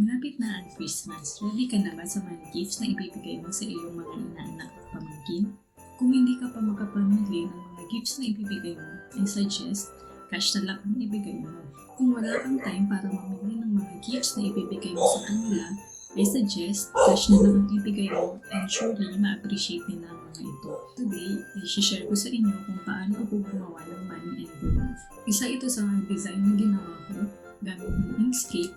Malapit na ang Christmas. Ready ka na ba sa mga gifts na ibibigay mo sa iyong mga inaanak at pamangkin? Kung hindi ka pa makapamili ng mga gifts na ibibigay mo, I suggest cash na lang ang ibigay mo. Kung wala kang time para mamili ng mga gifts na ibibigay mo sa kanila, I suggest cash na lang ang ibigay mo and surely ma-appreciate nila ang mga ito. Today, i-share ko sa inyo kung paano ako gumawa ng money envelope. Isa ito sa mga design na ginawa ko gamit ng Inkscape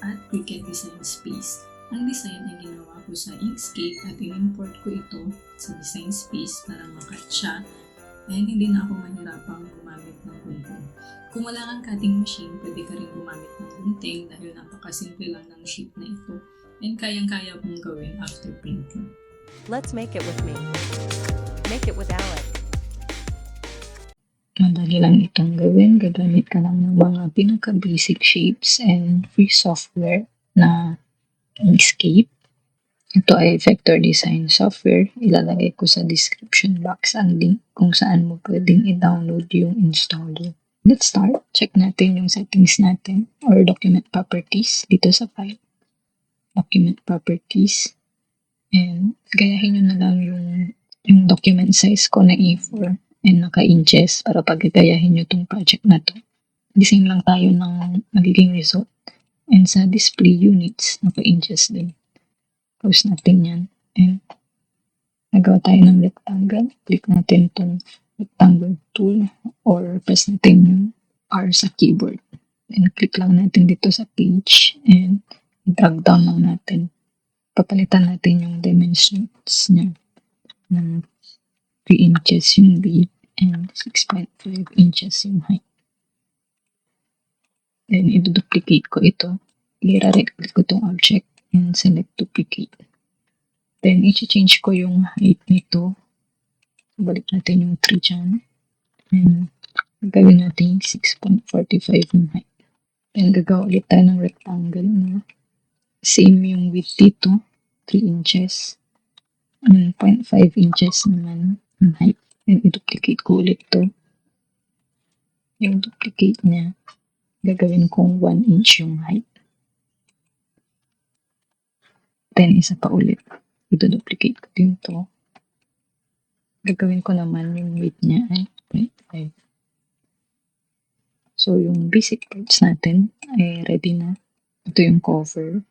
at Cricut Design Space. Ang design ay ginawa ko sa Inkscape at in-import ko ito sa Design Space para makatcha and hindi na ako mahirapang gumamit ng gunting. Kung wala kang cutting machine, pwede ka rin gumamit ng gunting dahil napakasimple lang ng sheet na ito and kayang-kaya mong gawin after printing. Let's make it with me. Make it with Alec. Madali lang itong gawin. Gagamit ka lang ng mga pinaka-basic shapes and free software na Inkscape. Ito ay vector design software. Ilalagay ko sa description box ang link kung saan mo pwedeng i-download yung installer. Let's start. Check natin yung settings natin or document properties dito sa file. Document properties. And gayahin nyo na lang yung document size ko na A4 and naka-inches para pagkagayahin nyo itong project na to. Design lang tayo ng magiging result. And sa display units, naka-inches din. Close natin yan. And nagawa tayo ng rectangle. Click natin itong rectangle tool or press natin yung R sa keyboard. And click lang natin dito sa page and drag down lang natin. Papalitan natin yung dimensions niya ng 3 inches yung width and 6.5 inches yung height. Then, i-duplicate ko ito. I-right click ko itong object and select duplicate. Then, i-change ko yung height nito. Balik natin yung 3 dyan. And, gagawin natin 6.45 yung height. Then, gagawa ulit tayo ng rectangle na same yung width dito. 3 inches. And 0.5 inches naman yung height. And, i-duplicate ko ulit to. Yung duplicate niya, gagawin kong 1 inch yung height. Then, isa pa ulit. Ito-duplicate ko din to. Gagawin ko naman yung width niya ay 0.5. So, yung basic parts natin ay ready na. Ito yung cover.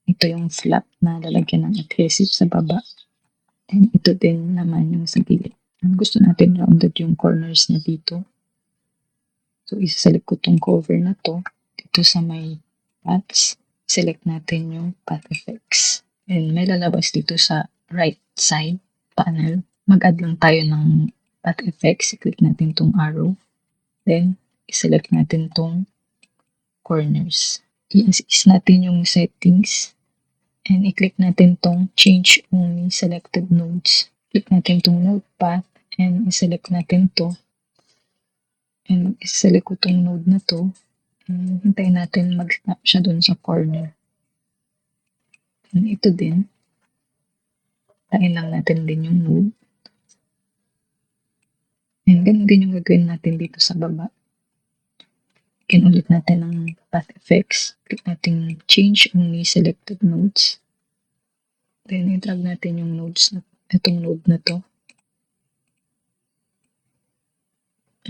Ito yung flap na lalagyan ng adhesive sa baba. And ito din naman yung sa gilid. Gusto natin rounded yung corners niya dito. So, isa-select ko tong cover na to. Dito sa may paths, select natin yung path effects. And may lalabas dito sa right side panel. Mag-add lang tayo ng path effects. Click natin tong arrow. Then, select natin tong corners. I-assist natin yung settings. And i-click natin tong change only selected nodes. Click natin tong node path and i-select natin to. And i-select ko tong node na to. And hintayin natin mag-snap siya dun sa corner. And ito din. Hintayin lang natin din yung node. And ganun din yung gagawin natin dito sa baba. Again, ulit natin ang path effects. Click natin change only selected nodes. Then, i-drag natin yung nodes na, itong node na to.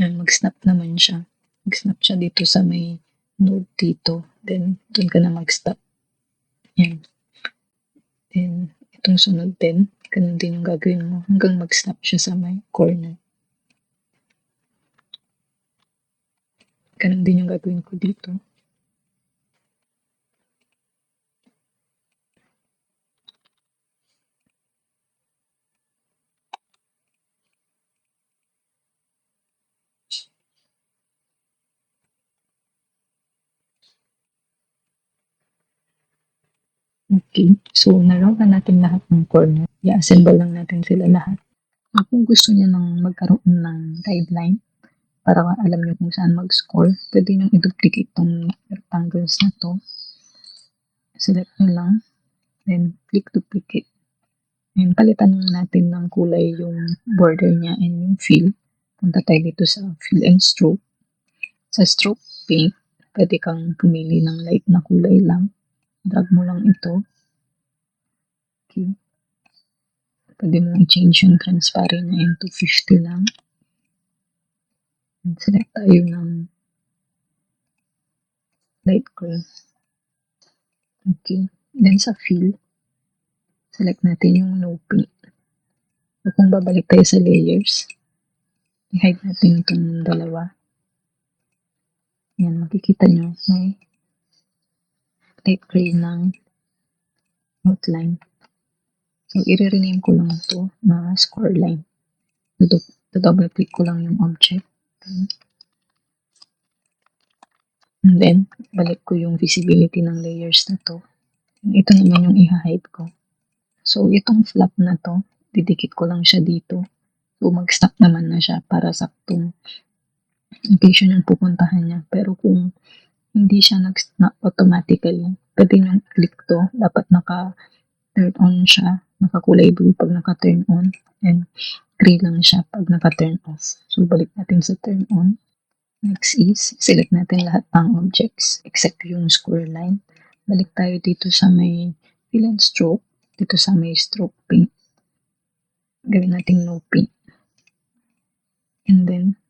And mag-snap naman siya. Mag-snap siya dito sa may node dito. Then, doon ka na mag-stop. Yan. Then, itong sunod din. Ganun din yung gagawin mo hanggang mag-snap siya sa may corner. Ganun din yung gagawin ko dito. Okay. So, naroon na natin lahat ng corner. I-assemble lang natin sila lahat. Kung gusto niya nang magkaroon ng guideline, para alam niyo kung saan mag-score, pwede nyo i-duplicate tong rectangles na to. Select nyo lang, then click duplicate. And palitan natin ng kulay yung border niya and yung fill. Punta tayo dito sa fill and stroke. Sa stroke paint, pwede kang pumili ng light na kulay lang. Drag mo lang ito. Okay. Pwede mo i-change yung transparent na into 50 lang. And select tayo ng light gray. Okay. Then sa fill, select natin yung no paint. So kung babalik tayo sa layers, i-hide natin itong dalawa. Yan, makikita nyo, may light gray ng outline. So, i-rename ko lang ito na score line. Double click ko lang yung object. And then, balik ko yung visibility ng layers na to. Ito naman yung i-hide ko. So, itong flap na to, didikit ko lang siya dito. So, mag-stop naman na siya para saktong location yung pupuntahan niya. Pero kung hindi siya automatically, pwede nyo click to. Dapat naka-turn on siya. Nakakulay blue pag naka-turn on. And gray lang siya pag naka-turn off. So, balik natin sa turn on. Next is, select natin lahat ng objects except yung square line. Balik tayo dito sa may fill and stroke. Dito sa may stroke paint. Gawin natin no paint. And then,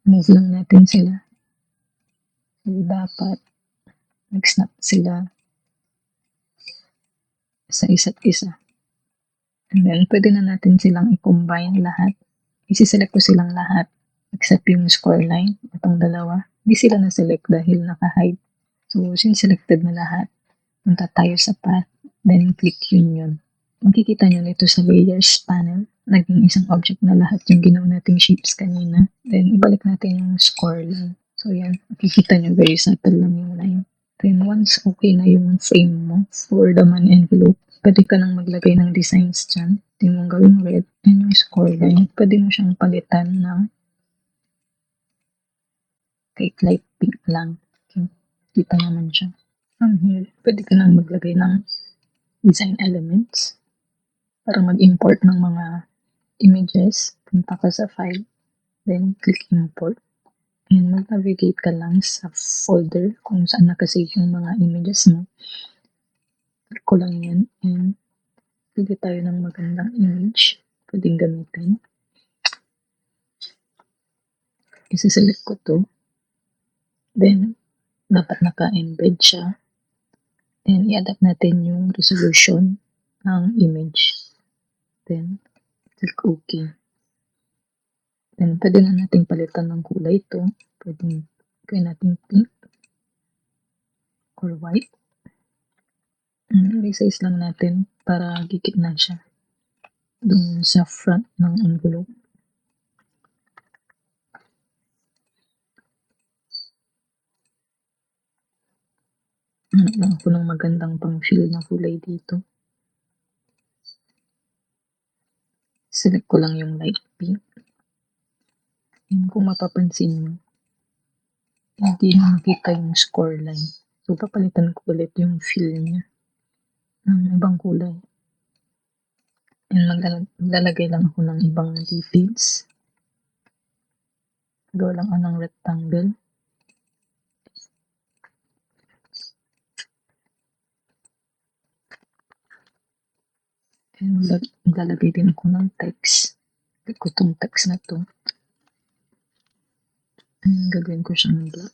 move lang natin sila. So, dapat mag-snap sila sa isa't isa. And then, pwede na natin silang i-combine lahat. Isi-select ko silang lahat except yung score line, itong dalawa. Hindi sila na-select dahil naka-hide. So, since selected na lahat, punta tayo sa path, then click union. Makikita nyo nito sa layers panel, naging isang object na lahat yung ginawa nating shapes kanina. Then, ibalik natin yung score line. So, yan. Makikita nyo, very subtle lang yung line. Then, once okay na yung frame mo for the man envelope, pwede ka nang maglagay ng designs dyan. Pwede mong gawing red. And yung score line, pwede mo siyang palitan ng kahit light pink lang. Okay. Kita naman siya. From here, pwede ka nang maglagay ng design elements para mag-import ng mga images. Punta ka sa file, then click import. And mag-navigate ka lang sa folder kung saan nakasave yung mga images mo. Click ko lang yan and pili tayo ng magandang image pwedeng gamitin. Isi-select ko to. Then, dapat naka-embed siya. And i-adapt natin yung resolution ng image. Then, click OK. Then, pwede na natin palitan ng kulay ito. Pwede gawin natin pink or white. And resize lang natin para gigit na siya dun sa front ng envelope. Hanap lang ako ng magandang pang-fill na kulay dito. Select ko lang yung light pink. And kung mapapansin nyo, hindi nakita yung score line. So, papalitan ko ulit yung fill niya ng ibang kulay. And maglalagay lang ako ng ibang details. Gawa lang ako ng rectangle. And maglalagay din ako ng text. Click ko itong text na to. And gagawin ko siyang black.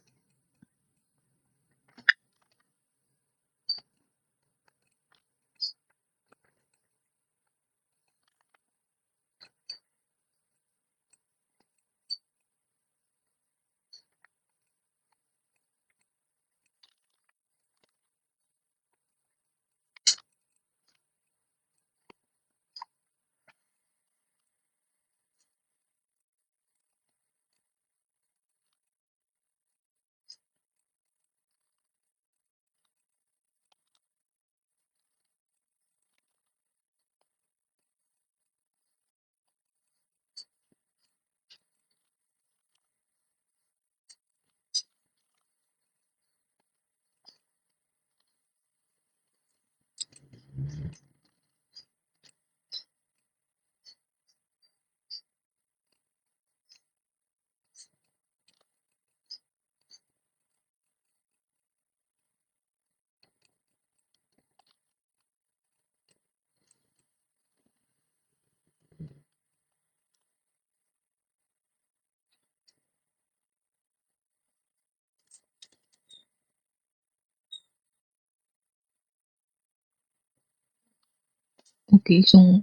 Okay, so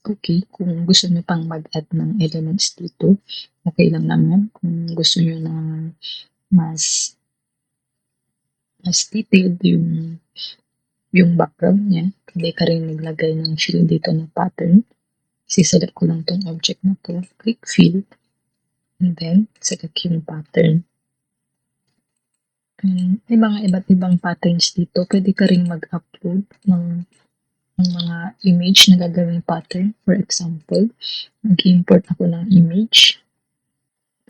okay, kung gusto niyo pang mag-add ng elements dito, okay lang naman. Kung gusto niyo ng mas detailed yung background niya, puwede ka rin maglagay ng fill dito na pattern. Ise-select ko lang 'tong object na 'to, click fill, and then select yung pattern. May mga iba't ibang patterns dito. Puwede ka ring mag-upload ng mga image na gagawing pattern. For example, mag-i-import ako ng image.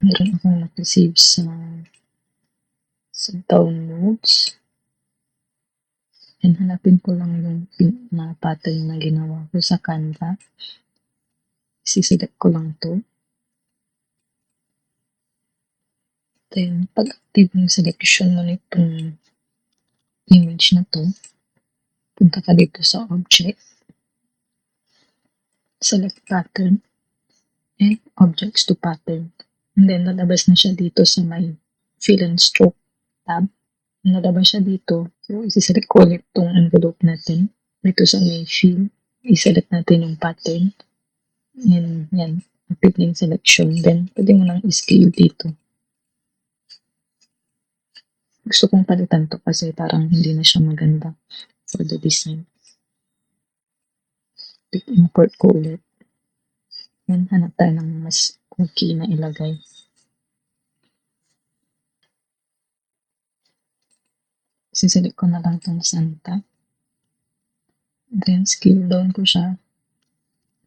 Meron akong naka-save sa downloads. And hanapin ko lang yung na pattern na ginawa ko sa Canva. Isi-select ko lang 'to. Then, pag-active yung selection mo nitong image na 'to, punta ka dito sa object, select pattern, and objects to pattern. And then, lalabas na siya dito sa may fill and stroke tab. Lalabas siya dito. So, isi-select ko ulit tong envelope natin. Dito sa may fill, i-select natin yung pattern. And yan, active na yung selection. Then, pwede mo nang i-scale dito. Gusto kong palitan to kasi parang hindi na siya maganda for the design. Click import ko ulit. Yan, hanap tayo ng mas okay na ilagay. Siselect ko na lang itong Santa. Then, scale down ko siya.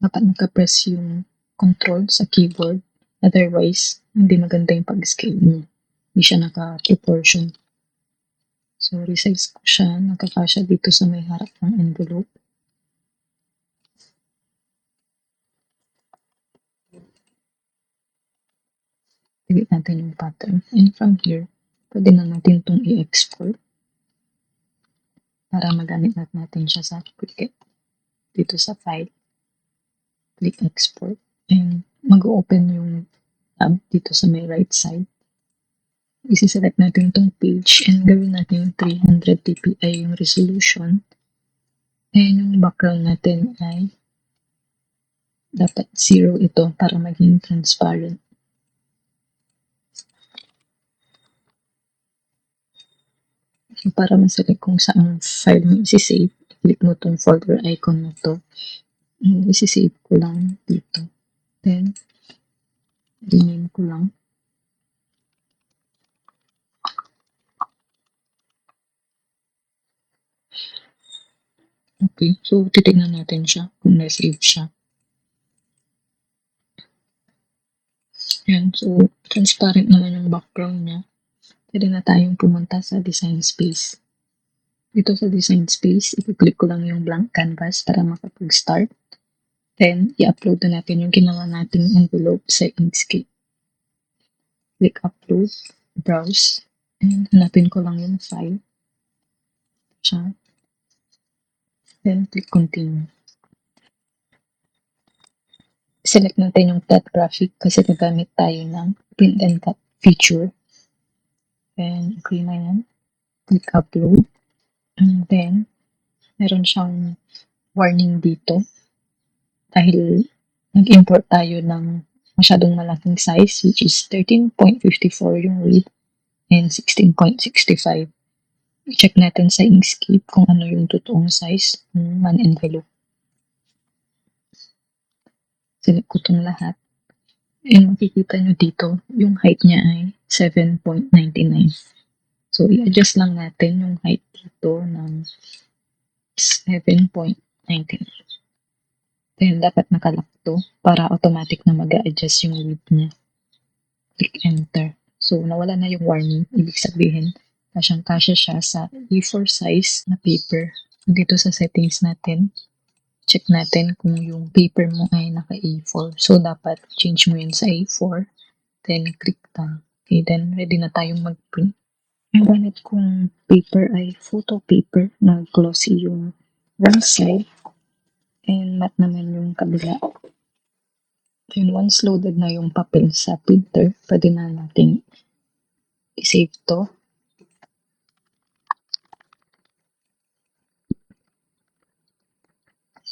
Dapat naka-press yung control sa keyboard. Otherwise, hindi maganda yung pag-scale niya. Hindi siya naka-proportion. So, resize ko siya. Nakakasya dito sa may harap ng envelope. Delete natin yung pattern. And from here, pwede na natin itong i-export para magamit natin siya sa Cricut. Dito sa file, click export. And mag-open yung tab dito sa may right side. Isi-select natin itong page and gawin natin yung 300 dpi yung resolution. And yung background natin ay dapat 0 ito para maging transparent. So, para ma-select kung saan file mo isi-save, click mo itong folder icon na to. Isi-save ko lang dito. Then, rename ko lang. Okay, so titignan natin siya kung na-save siya. Yan, so transparent naman yung background niya. Pwede na tayong pumunta sa design space. Dito sa design space, i-click ko lang yung blank canvas para makapag-start. Then, i-upload na natin yung ginawa nating envelope sa Inkscape. Click upload, browse, and hanapin ko lang yung file. Siya. Then, click continue. Select natin yung cut graphic kasi gagamit tayo ng print and cut feature. Then, okay na yan. Click upload. And then, meron siyang warning dito. Dahil nag-import tayo ng masyadong malaking size, which is 13.54 yung width and 16.65. I-check natin sa Inkscape kung ano yung totoong size ng one envelope. Select ko itong lahat. And makikita nyo dito, yung height niya ay 7.99. So, i-adjust lang natin yung height dito ng 7.99. Then, dapat nakalock to para automatic na mag-a-adjust yung width niya. Click enter. So, nawala na yung warning. Ibig sabihin, kasyang-kasya siya sa A4 size na paper. Dito sa settings natin, check natin kung yung paper mo ay naka A4. So, dapat change mo yun sa A4. Then, click done. Okay, then ready na tayong mag-print. Ang gamit kong paper ay photo paper na glossy yung one side and matte naman yung kabila. Then, once loaded na yung papel sa printer, pwede na natin i-save to.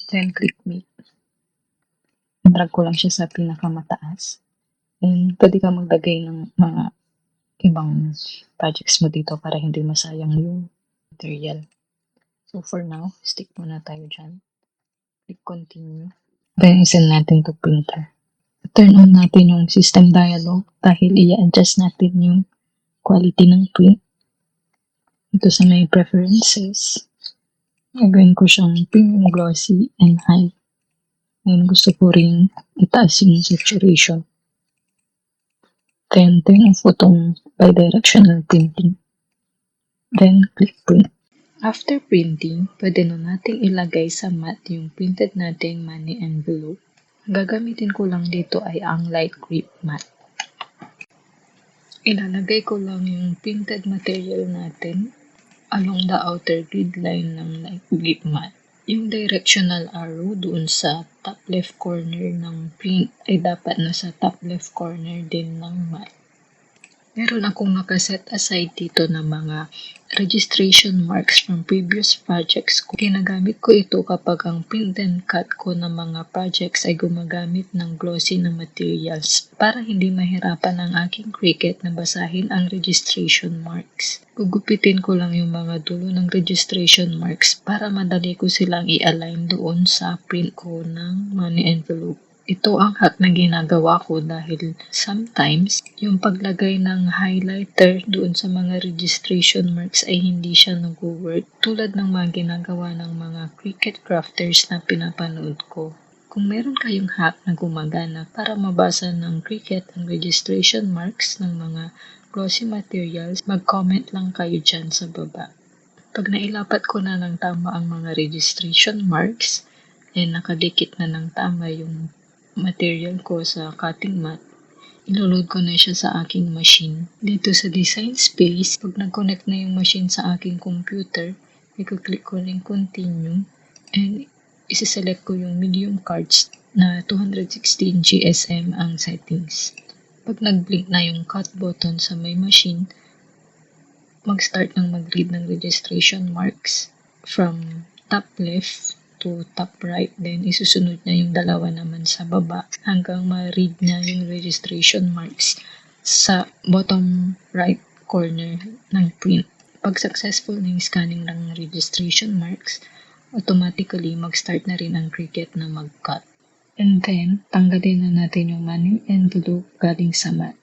Then click make. Drag ko lang siya sa pinakamataas. And pwede ka maglagay ng mga ibang projects mo dito para hindi masayang yung material. So for now, stick muna tayo dyan. Click continue. Then send natin to printer. Turn on natin yung system dialog dahil i-adjust natin yung quality ng print. Ito sa may preferences. Gagawin ko siyang premium glossy and high. Ngayon gusto ko rin itaas yung saturation. Then turn off ko itong bidirectional printing. Then click print. After printing, pwede na natin ilagay sa mat yung printed nating money envelope. Gagamitin ko lang dito ay ang light grip mat. Ilalagay ko lang yung printed material natin along the outer grid line ng light grip mat. Yung directional arrow doon sa top left corner ng print ay dapat nasa top left corner din ng mat. Meron akong nakaset aside dito na mga registration marks from previous projects ko. Ginagamit ko ito kapag ang print and cut ko ng mga projects ay gumagamit ng glossy na materials para hindi mahirapan ang aking Cricut na basahin ang registration marks. Gugupitin ko lang yung mga dulo ng registration marks para madali ko silang i-align doon sa print ko ng money envelope. Ito ang hack na ginagawa ko dahil sometimes yung paglagay ng highlighter doon sa mga registration marks ay hindi siya nag-work tulad ng mga ginagawa ng mga Cricut crafters na pinapanood ko. Kung meron kayong hack na gumagana para mabasa ng Cricut ang registration marks ng mga glossy materials, mag-comment lang kayo dyan sa baba. Pag nailapat ko na ng tama ang mga registration marks, nakadikit na ng tama yung material ko sa cutting mat, iloload ko na siya sa aking machine. Dito sa design space, pag nag-connect na yung machine sa aking computer, i-click ko na yung continue and isi-select ko yung medium cards na 216 GSM ang settings. Pag nag-blink na yung cut button sa my machine, mag-start ng mag-read ng registration marks from top left to top right, then isusunod na yung dalawa naman sa baba hanggang ma-read na yung registration marks sa bottom right corner ng print. Pag successful na yung scanning ng registration marks, automatically mag-start na rin ang Cricut na mag-cut. And then, tanggalin na natin yung money envelope galing sa mat.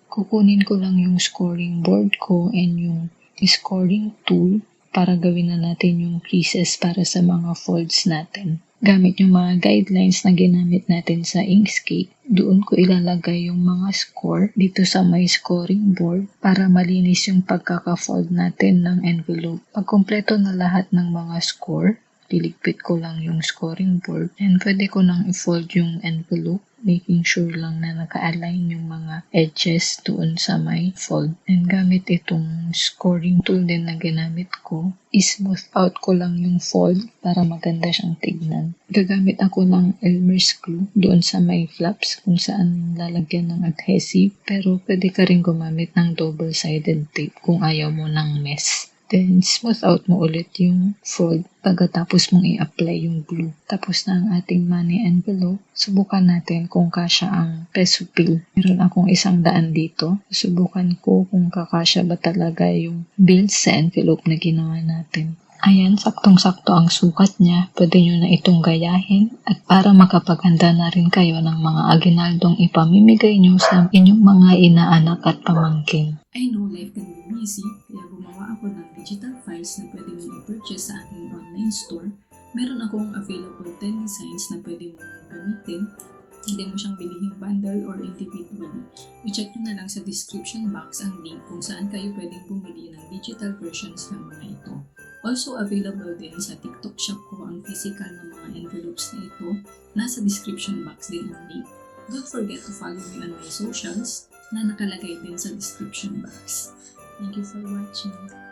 Kukunin ko lang yung scoring board ko and yung scoring tool para gawin na natin yung creases para sa mga folds natin. Gamit yung mga guidelines na ginamit natin sa Inkscape, doon ko ilalagay yung mga score dito sa may scoring board para malinis yung pagkaka-fold natin ng envelope. Pag kumpleto na lahat ng mga score, liligpit ko lang yung scoring board and pwede ko nang i-fold yung envelope, making sure lang na naka-align yung mga edges doon sa may fold. And gamit itong scoring tool din na ginamit ko, i-smooth out ko lang yung fold para maganda siyang tignan. Gagamit ako ng Elmer's glue doon sa may flaps kung saan lalagyan ng adhesive, pero pwede ka rin gumamit ng double-sided tape kung ayaw mo ng mess. Then, smooth out mo ulit yung fold pagkatapos mong i-apply yung glue. Tapos na ang ating money envelope. Subukan natin kung kasya ang peso bill. Meron akong 100 dito. Subukan ko kung kakasya ba talaga yung bills sa envelope na ginawa natin. Ayan, saktong-sakto ang sukat niya. Pwede nyo na itong gayahin at para makapaganda na rin kayo ng mga aginaldong ipamimigay nyo sa inyong mga inaanak at pamangkin. I know life can be busy, kaya gumawa ako ng digital files na pwede mong i-purchase sa aking online store. Meron akong available 10 designs na pwede mong gamitin. Hindi mo siyang bilihing bundle or individually. I-check nyo na lang sa description box ang link kung saan kayo pwedeng bumili ng digital versions ng mga ito. Also available din sa TikTok shop ko ang physical na mga envelopes na ito. Nasa description box din ang link. Don't forget to follow me on my socials na nakalagay din sa description box. Thank you for watching.